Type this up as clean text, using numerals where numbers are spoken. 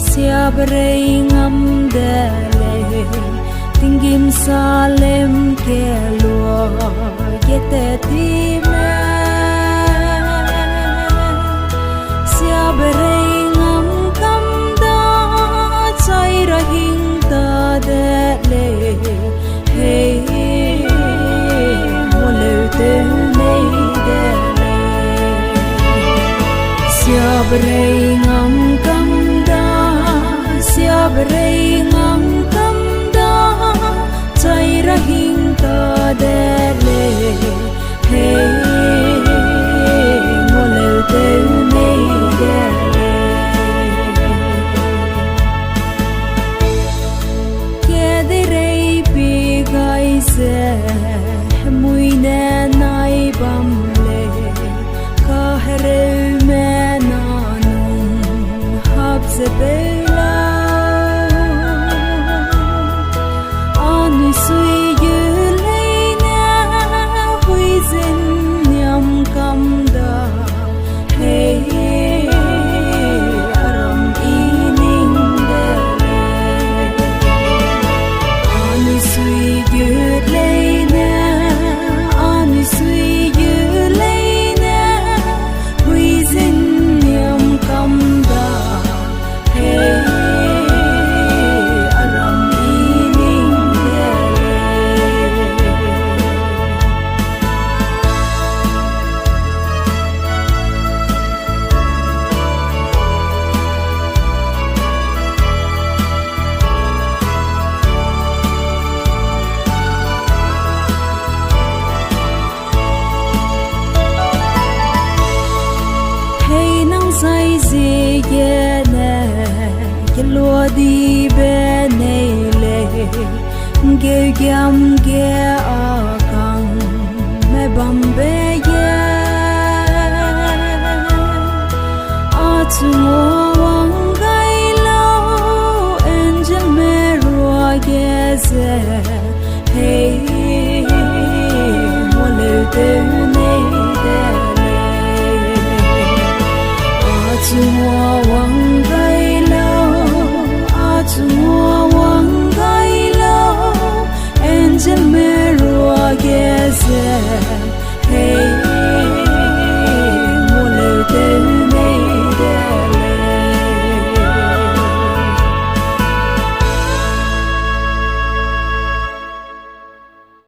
siabrei ngam dele tingim salem ke lo yete time siabrei ngam kam da chai rahing ta dele hey mole te nei dele siabrei ngam kam siabrei ngam kam da chai rahing ta dele hey molel te nei dele ke direi pi gai se mui ne nai bam le ka here me na num hab se be lúa đi bên này lệ ghê gam ghê ở căng mẹ bầm bê ye ở chung wang gai lâu angel mẹ rùa ghê ze hey mua lều tê này đê ở chung wang gai Tua wang gai lo angel me rua geze